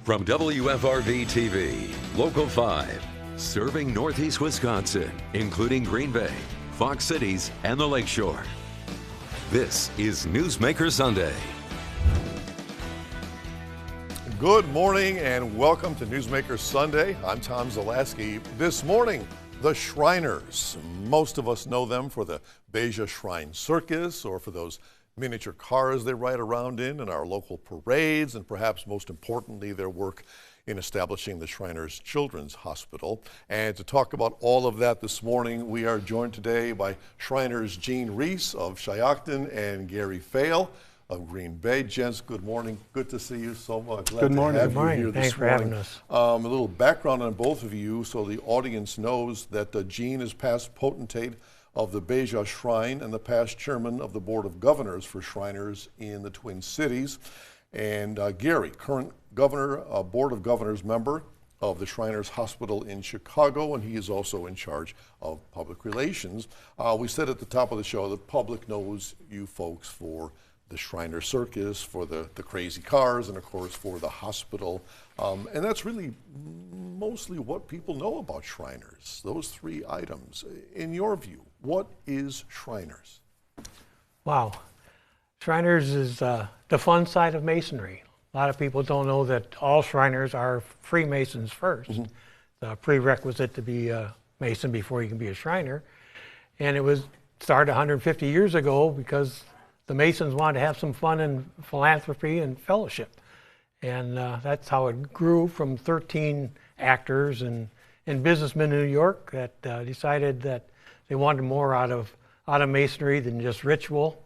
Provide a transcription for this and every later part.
From WFRV TV, Local 5, serving Northeast Wisconsin, including Green Bay, Fox Cities, and the Lakeshore. This is Newsmaker Sunday. Good morning and welcome to Newsmaker Sunday. I'm Tom Zalaski. This morning, the Shriners. Most of us know them for the Beja Shrine Circus or for those miniature cars they ride around in our local parades, and perhaps most importantly, their work in establishing the Shriners Children's Hospital. And to talk about all of that this morning, we are joined today by Shriners Gene Reese of Shiocton and Gary Fail of Green Bay. Gents, good morning. Good to see you so much. Glad good morning. To have good morning. You here Thanks this for having us. A little background on both of you so the audience knows that Gene is past potentate of the Beja Shrine and the past chairman of the Board of Governors for Shriners in the Twin Cities. And Gary, current governor, Board of Governors member of the Shriners Hospital in Chicago, and he is also in charge of public relations. We said at the top of the show, the public knows you folks for the Shriner Circus, for the crazy cars, and of course for the hospital. And that's really mostly what people know about Shriners, those three items. In your view, what is Shriners? Wow. Shriners is the fun side of Masonry. A lot of people don't know that all Shriners are Freemasons first. Mm-hmm. The prerequisite to be a Mason before you can be a Shriner. And it was started 150 years ago because the Masons wanted to have some fun and philanthropy and fellowship. And that's how it grew from 13 actors and businessmen in New York that decided that they wanted more out of Masonry than just ritual.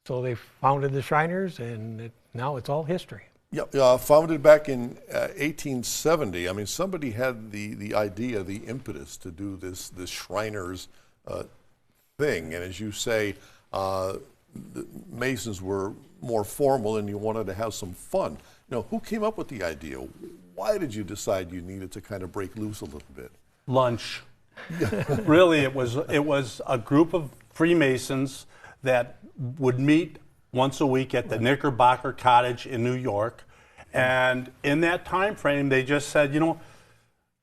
So they founded the Shriners, and now it's all history. Yeah, founded back in 1870. I mean, somebody had the idea, the impetus to do this Shriners thing. And as you say, the Masons were more formal and you wanted to have some fun. You know, who came up with the idea? Why did you decide you needed to kind of break loose a little bit? Lunch. Really, it was a group of Freemasons that would meet once a week at the Knickerbocker Cottage in New York. And in that time frame, they just said, you know,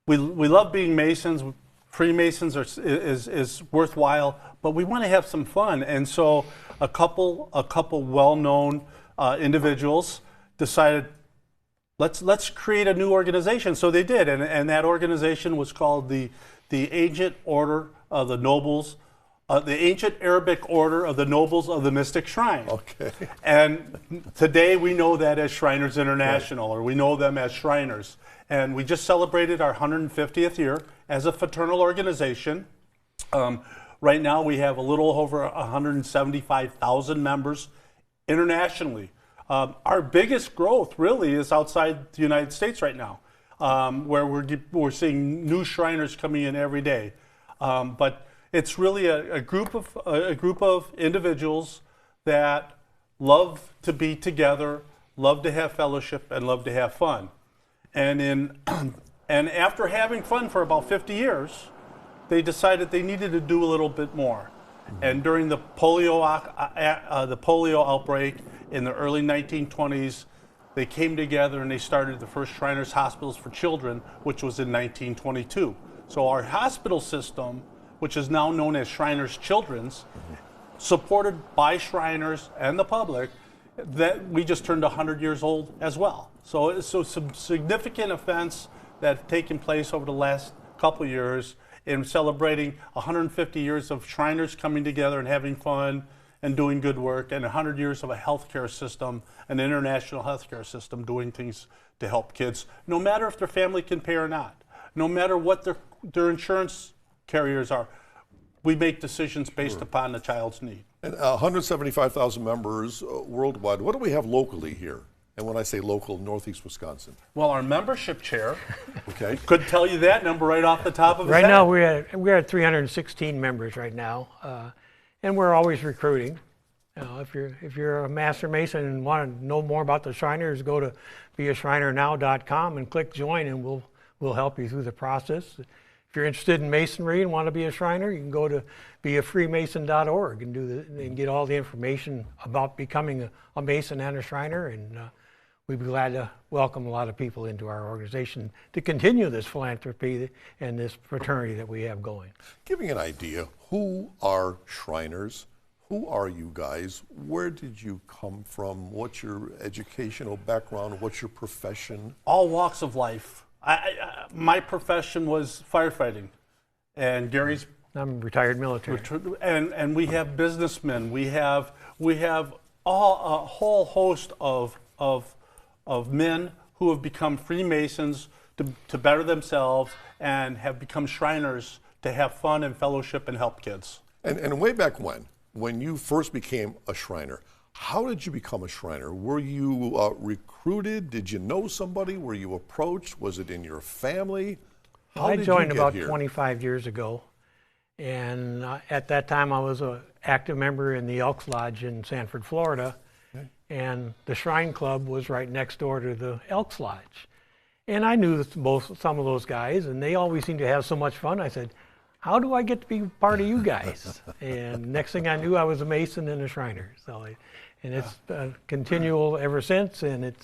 we love being Masons. Freemasons is worthwhile, but we want to have some fun. And so a couple well-known individuals decided, let's create a new organization. So they did, and that organization was called the Ancient Order of the Nobles, the Ancient Arabic Order of the Nobles of the Mystic Shrine. Okay. And today we know that as Shriners International, right, or we know them as Shriners. And we just celebrated our 150th year as a fraternal organization. Right now we have a little over 175,000 members internationally. Our biggest growth really is outside the United States right now, where we're seeing new Shriners coming in every day. But it's really a group of individuals that love to be together, love to have fellowship, and love to have fun. And after having fun for about 50 years, they decided they needed to do a little bit more. Mm-hmm. And during the polio outbreak in the early 1920s, they came together and they started the first Shriners Hospitals for Children, which was in 1922. So our hospital system, which is now known as Shriners Children's, supported by Shriners and the public, that we just turned 100 years old as well. So some significant events that have taken place over the last couple of years in celebrating 150 years of Shriners coming together and having fun and doing good work, and 100 years of a healthcare system, an international healthcare system doing things to help kids, no matter if their family can pay or not, no matter what their insurance carriers are. We make decisions based upon the child's need. And 175,000 members worldwide. What do we have locally here? And when I say local, Northeast Wisconsin. Well, our membership chair okay, could tell you that number right off the top of his head. Right now we're at 316 members right now, and we're always recruiting. You know, if you're a Master Mason and want to know more about the Shriners, go to beashrinernow.com and click join, and we'll help you through the process. If you're interested in Masonry and want to be a Shriner, you can go to beafreemason.org and get all the information about becoming a Mason and a Shriner, and we'd be glad to welcome a lot of people into our organization to continue this philanthropy and this fraternity that we have going. Give me an idea, who are Shriners? Who are you guys? Where did you come from? What's your educational background? What's your profession? All walks of life. My profession was firefighting, and Gary's. I'm retired military. And we have businessmen. We have a whole host of men who have become Freemasons to better themselves and have become Shriners to have fun and fellowship and help kids. And way back when you first became a Shriner, how did you become a Shriner? Were you recruited? Did you know somebody? Were you approached? Was it in your family? How I did joined you get about here? 25 years ago, and at that time I was an active member in the Elks Lodge in Sanford, Florida, and the Shrine Club was right next door to the Elks Lodge. And I knew some of those guys, and they always seemed to have so much fun. I said, how do I get to be part of you guys? And next thing I knew, I was a Mason and a Shriner. And it's continual ever since, and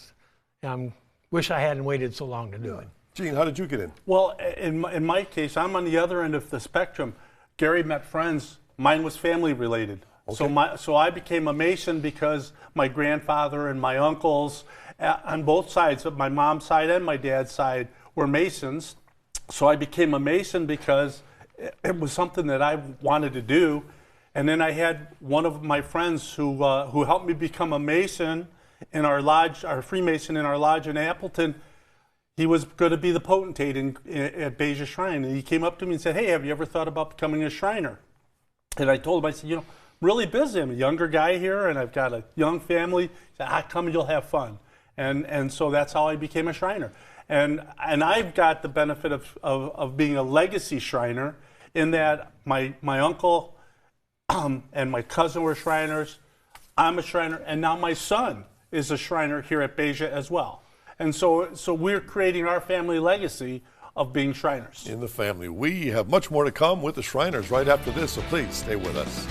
wish I hadn't waited so long to do it. Gene, how did you get in? Well, in my case, I'm on the other end of the spectrum. Gary met friends. Mine was family related. Okay. So I became a Mason because my grandfather and my uncles on both sides, my mom's side and my dad's side, were Masons. So I became a Mason because it was something that I wanted to do. And then I had one of my friends who helped me become a Mason in our lodge, our Freemason in our lodge in Appleton. He was going to be the potentate at Beja Shrine. And he came up to me and said, hey, have you ever thought about becoming a Shriner? And I told him, I said, I'm really busy. I'm a younger guy here, and I've got a young family. He said, come and you'll have fun. And so that's how I became a Shriner. And I've got the benefit of being a legacy Shriner in that my uncle and my cousin were Shriners. I'm a Shriner, and now my son is a Shriner here at Beja as well. And so we're creating our family legacy of being Shriners. In the family. We have much more to come with the Shriners right after this, so please stay with us.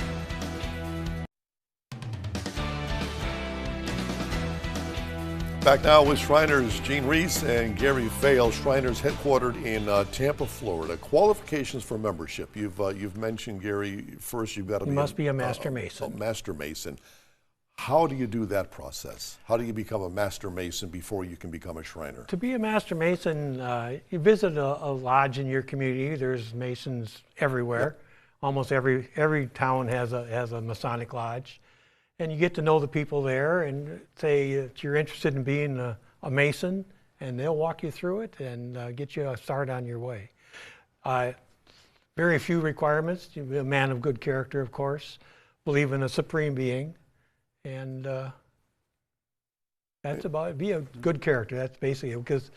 Back now with Shriners Gene Reese and Gary Vail. Shriners headquartered in Tampa, Florida. Qualifications for membership. You've mentioned, Gary, first you've got to be a Master Mason. A Master Mason. How do you do that process? How do you become a Master Mason before you can become a Shriner? To be a Master Mason, you visit a lodge in your community. There's Masons everywhere. Yep. Almost every town has a Masonic lodge. And you get to know the people there and say that you're interested in being a Mason, and they'll walk you through it and get you a start on your way. Very few requirements. You be a man of good character, of course. Believe in a supreme being. And that's about it. Be a good character. That's basically it, because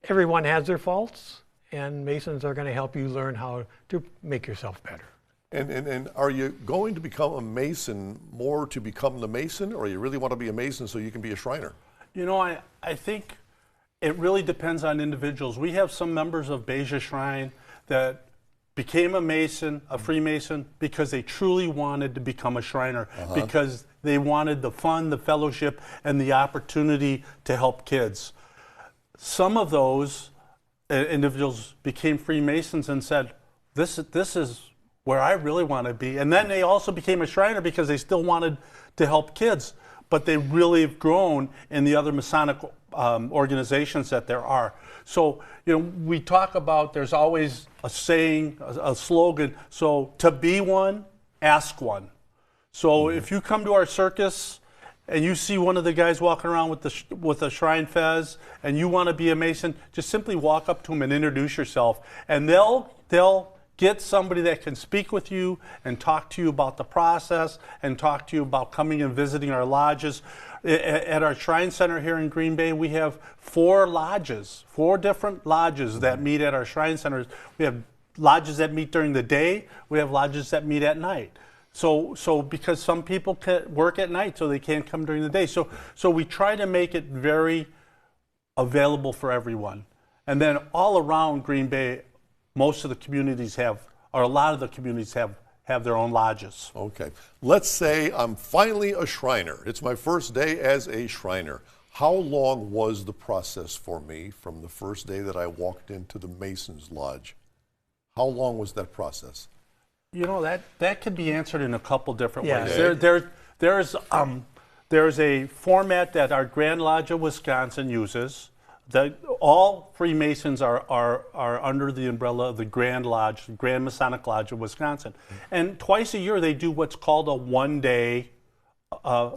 everyone has their faults, and Masons are going to help you learn how to make yourself better. And are you going to become a Mason more to become the Mason, or you really want to be a Mason so you can be a Shriner? I think it really depends on individuals. We have some members of Beja Shrine that became a Mason, a Freemason, because they truly wanted to become a Shriner, because they wanted the fun, the fellowship, and the opportunity to help kids. Some of those individuals became Freemasons and said, this is where I really want to be. And then they also became a Shriner because they still wanted to help kids, but they really have grown in the other Masonic organizations that there are. So, we talk about, there's always a saying, a slogan, so to be one, ask one. So if you come to our circus and you see one of the guys walking around with a Shrine Fez and you want to be a Mason, just simply walk up to them and introduce yourself, and they'll get somebody that can speak with you and talk to you about the process and talk to you about coming and visiting our lodges. At our Shrine Center here in Green Bay, we have 4 different lodges that meet at our Shrine Centers. We have lodges that meet during the day. We have lodges that meet at night. So because some people can work at night, so they can't come during the day. So we try to make it very available for everyone. And then all around Green Bay, most of the communities have, or a lot of the communities have their own lodges. Okay. Let's say I'm finally a Shriner. It's my first day as a Shriner. How long was the process for me from the first day that I walked into the Masons Lodge? How long was that process? You know, that could be answered in a couple different Yeah. ways. There's a format that our Grand Lodge of Wisconsin uses. All Freemasons are under the umbrella of the Grand Lodge, Grand Masonic Lodge of Wisconsin. And twice a year they do what's called a one-day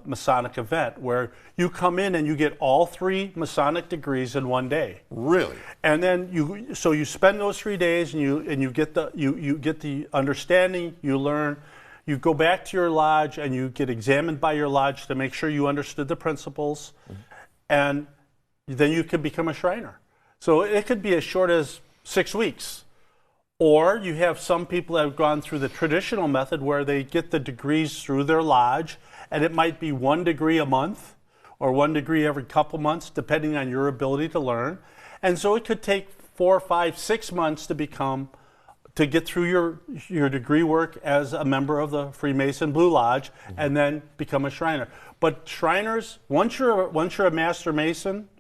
Masonic event, where you come in and you get all 3 Masonic degrees in one day. Really? And then you spend those 3 days and you get the understanding, you learn, you go back to your lodge and you get examined by your lodge to make sure you understood the principles, and then you can become a Shriner. So it could be as short as 6 weeks. Or you have some people that have gone through the traditional method where they get the degrees through their lodge, and it might be 1 degree a month or 1 degree every couple months, depending on your ability to learn. And so it could take 4, 5, 6 months to get through your degree work as a member of the Freemason Blue Lodge, and then become a Shriner. But Shriners, once you're a Master Mason,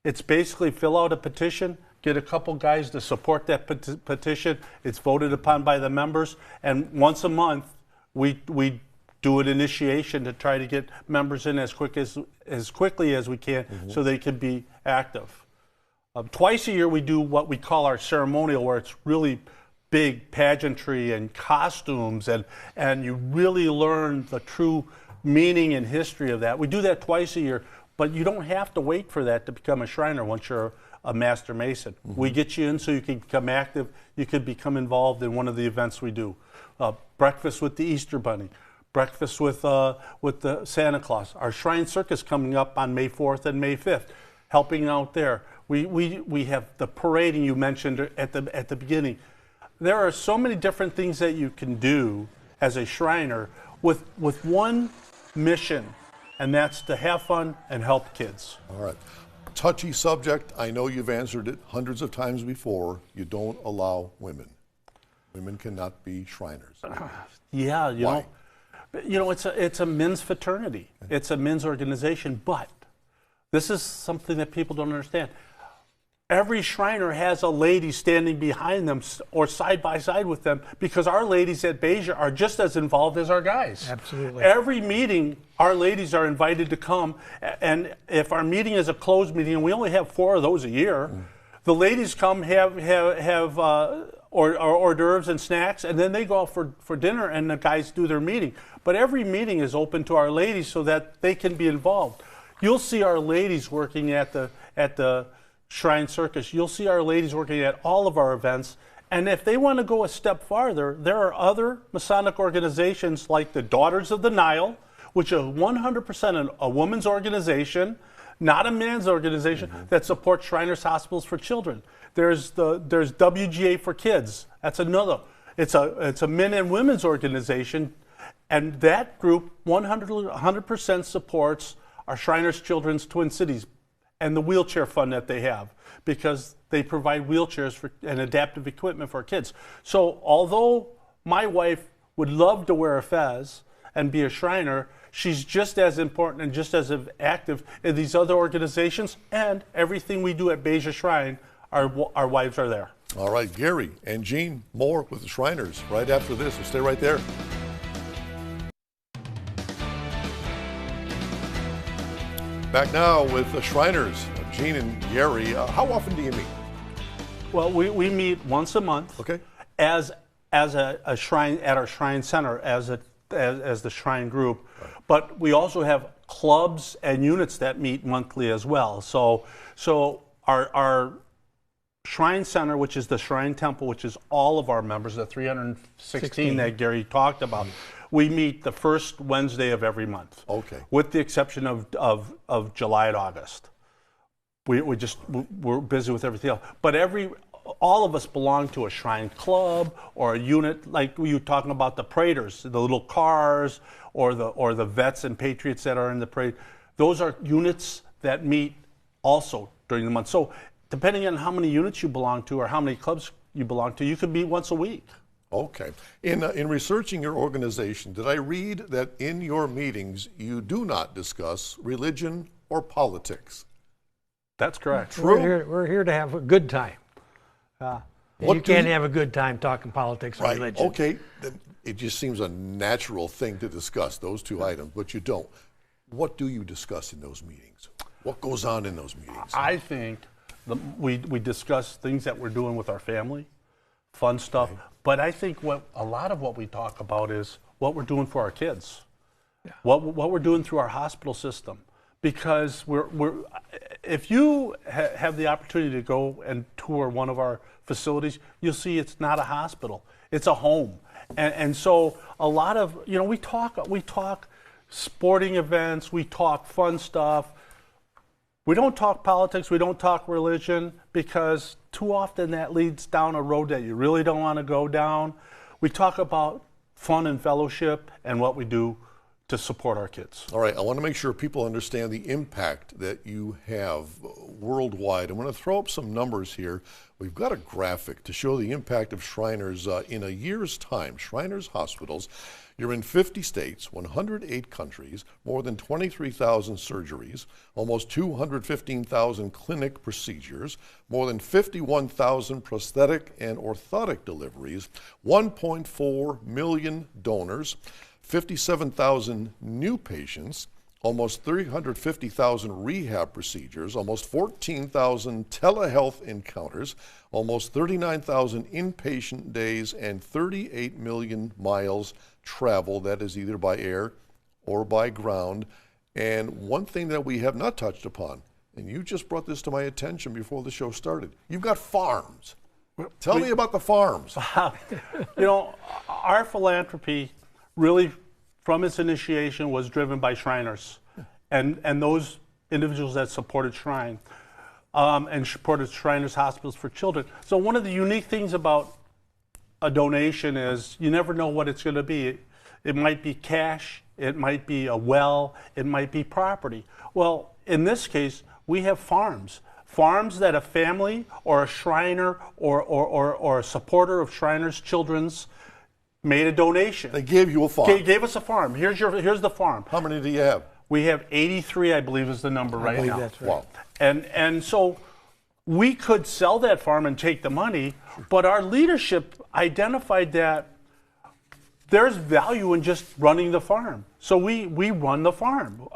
it's basically fill out a petition, get a couple guys to support that petition. It's voted upon by the members, and once a month we do an initiation to try to get members in as quickly as we can, so they can be active. Twice a year we do what we call our ceremonial, where it's really big pageantry and costumes, and you really learn the true meaning and history of that. We do that twice a year, but you don't have to wait for that to become a Shriner once you're a Master Mason. We get you in so you can become active. You could become involved in one of the events we do. Breakfast with the Easter Bunny, breakfast with the Santa Claus. Our Shrine Circus coming up on May 4th and May 5th, helping out there. We have the parading you mentioned at the beginning. There are so many different things that you can do as a Shriner with one mission, and that's to have fun and help kids. All right. Touchy subject. I know you've answered it hundreds of times before. You don't allow women. Women cannot be Shriners. Yeah, Why? It's a men's fraternity. It's a men's organization, but this is something that people don't understand. Every Shriner has a lady standing behind them or side by side with them, because our ladies at Beja are just as involved as our guys. Absolutely. Every meeting, our ladies are invited to come, and if our meeting is a closed meeting, and we only have 4 of those a year, the ladies come, have hors d'oeuvres and snacks, and then they go out for dinner, and the guys do their meeting. But every meeting is open to our ladies so that they can be involved. You'll see our ladies working at the Shrine Circus. You'll see our ladies working at all of our events. And if they want to go a step farther, there are other Masonic organizations like the Daughters of the Nile, which is 100% a woman's organization, not a man's organization, that supports Shriners Hospitals for Children. There's WGA for Kids. That's another. It's a men and women's organization, and that group 100% supports our Shriners Children's Twin Cities and the wheelchair fund that they have, because they provide wheelchairs and adaptive equipment for kids. So although my wife would love to wear a fez and be a Shriner, she's just as important and just as active in these other organizations, and everything we do at Beja Shrine, our wives are there. All right, Gary and Jean, more with the Shriners right after this. So stay right there. Back now with the Shriners, Jean and Gary. How often do you meet? Well, we meet once a month. Okay. As a shrine at our Shrine Center as the Shrine group, right. But we also have clubs and units that meet monthly as well. So our Shrine Center, which is the Shrine Temple, which is all of our members, the 316 that Gary talked about. We meet the first Wednesday of every month. Okay. With the exception of July and August. We're busy with everything else. But all of us belong to a Shrine Club or a unit, like you were talking about the paraders, the little cars, or the vets and patriots that are in the parade. Those are units that meet also during the month. So depending on how many units you belong to or how many clubs you belong to, you could meet once a week. Okay. In researching your organization, did I read that in your meetings you do not discuss religion or politics? That's correct. True. We're here to have a good time. And you can't have a good time talking politics or religion. Okay, then it just seems a natural thing to discuss those two items, but you don't. What do you discuss in those meetings? What goes on in those meetings? I think we discuss things that we're doing with our family, fun stuff. Okay. But I think a lot of what we talk about is what we're doing for our kids, what we're doing through our hospital system. Because if you have the opportunity to go and tour one of our facilities, you'll see it's not a hospital; it's a home. And so a lot of we talk sporting events, we talk fun stuff. We don't talk politics, we don't talk religion, because too often that leads down a road that you really don't want to go down. We talk about fun and fellowship and what we do to support our kids. All right, I want to make sure people understand the impact that you have worldwide. I'm going to throw up some numbers here. We've got a graphic to show the impact of Shriners in a year's time. Shriners hospitals, you're in 50 states, 108 countries, more than 23,000 surgeries, almost 215,000 clinic procedures, more than 51,000 prosthetic and orthotic deliveries, 1.4 million donors, 57,000 new patients, almost 350,000 rehab procedures, almost 14,000 telehealth encounters, almost 39,000 inpatient days, and 38 million miles traveled, that is either by air or by ground. And one thing that we have not touched upon, and you just brought this to my attention before the show started, you've got farms. Tell me about the farms. Our philanthropy really, from its initiation, was driven by Shriners and those individuals that supported Shrine and supported Shriners Hospitals for Children. So one of the unique things about a donation is you never know what it's going to be. It might be cash, it might be a well, it might be property. Well, in this case, we have farms. Farms that a family or a Shriner or a supporter of Shriners Children's made a donation. They gave you a farm. Gave us a farm. Here's the farm. How many do you have? We have 83, I believe, is the number right now. That's right. Wow. And so we could sell that farm and take the money, but our leadership identified that there's value in just running the farm. So we run the farm.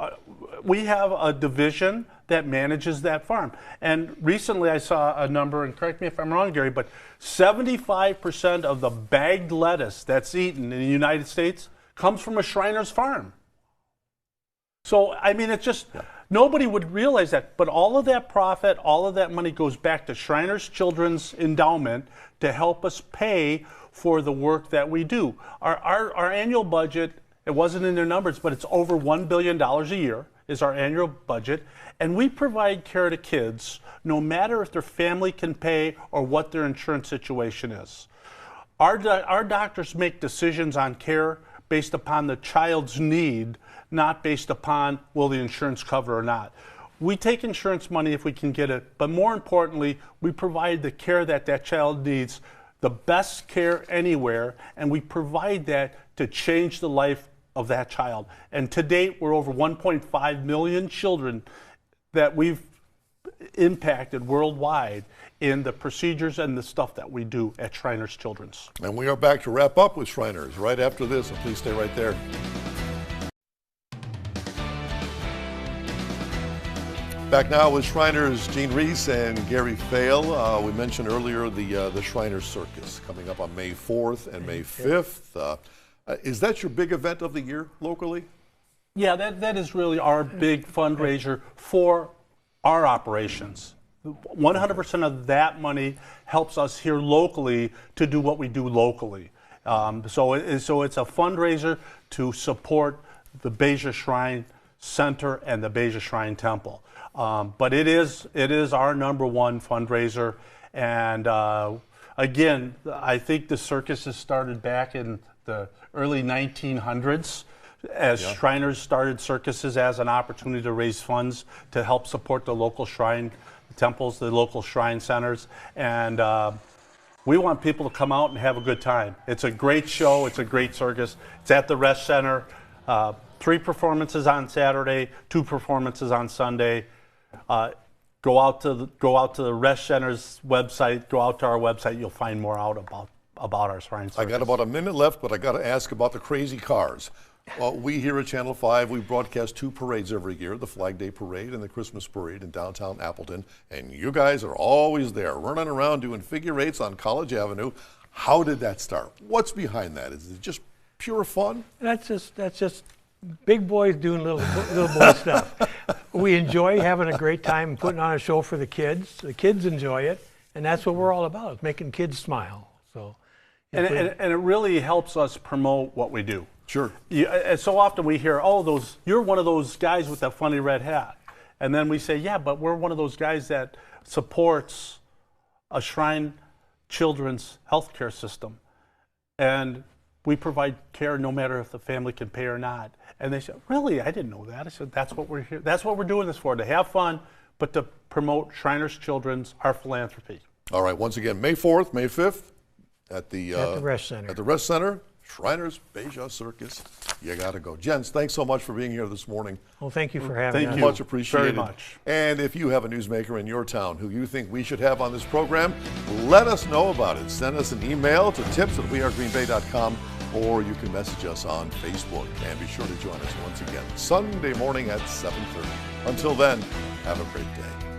We have a division that manages that farm. And recently I saw a number, and correct me if I'm wrong, Gary, but 75% of the bagged lettuce that's eaten in the United States comes from a Shriner's farm. So, I mean, it's just, nobody would realize that. But all of that profit, all of that money goes back to Shriners Children's Endowment to help us pay for the work that we do. Our annual budget, it wasn't in their numbers, but it's over $1 billion a year is our annual budget. And we provide care to kids no matter if their family can pay or what their insurance situation is. Our doctors make decisions on care based upon the child's need, not based upon will the insurance cover or not. We take insurance money if we can get it, but more importantly, we provide the care that that child needs, the best care anywhere, and we provide that to change the life of that child. And to date, we're over 1.5 million children that we've impacted worldwide in the procedures and the stuff that we do at Shriners Children's. And we are back to wrap up with Shriners right after this, so please stay right there. Back now with Shriners, Gene Reese and Gary Fale. We mentioned earlier the Shriners Circus coming up on May 4th and May 5th. Is that your big event of the year locally? Yeah, that is really our big fundraiser for our operations. 100% of that money helps us here locally to do what we do locally. So it's a fundraiser to support the Beja Shrine Center and the Beja Shrine Temple. But it is our number one fundraiser. And again, I think the circus has started back in the early 1900s. As Shriners started circuses as an opportunity to raise funds to help support the local shrine temples, the local shrine centers, and we want people to come out and have a good time. It's a great show, it's a great circus. It's at the Rest Center. 3 performances on Saturday, 2 performances on Sunday. Go out to the Rest Center's website. Go out to our website. You'll find more out about our shrine circus. I got about a minute left, but I got to ask about the crazy cars. Well, we here at Channel 5, we broadcast 2 parades every year, the Flag Day Parade and the Christmas Parade in downtown Appleton. And you guys are always there, running around doing figure eights on College Avenue. How did that start? What's behind that? Is it just pure fun? That's just big boys doing little boy stuff. We enjoy having a great time putting on a show for the kids. The kids enjoy it, and that's what we're all about, making kids smile. So, and it really helps us promote what we do. Sure. And so often we hear, oh, you're one of those guys with that funny red hat. And then we say, yeah, but we're one of those guys that supports a Shrine Children's healthcare system. And we provide care no matter if the family can pay or not. And they said, really? I didn't know that. I said, that's what we're here. That's what we're doing this for, to have fun, but to promote Shriners Children's, our philanthropy. All right, once again, May 4th, May 5th at the Rest Center. At the Rest Center, Shriners Beja Circus. You got to go. Gents, thanks so much for being here this morning. Well, thank you for having us. Thank you. Much appreciated. Very much. And if you have a newsmaker in your town who you think we should have on this program, let us know about it. Send us an email to tips@wearegreenbay.com, or you can message us on Facebook. And be sure to join us once again Sunday morning at 7:30. Until then, have a great day.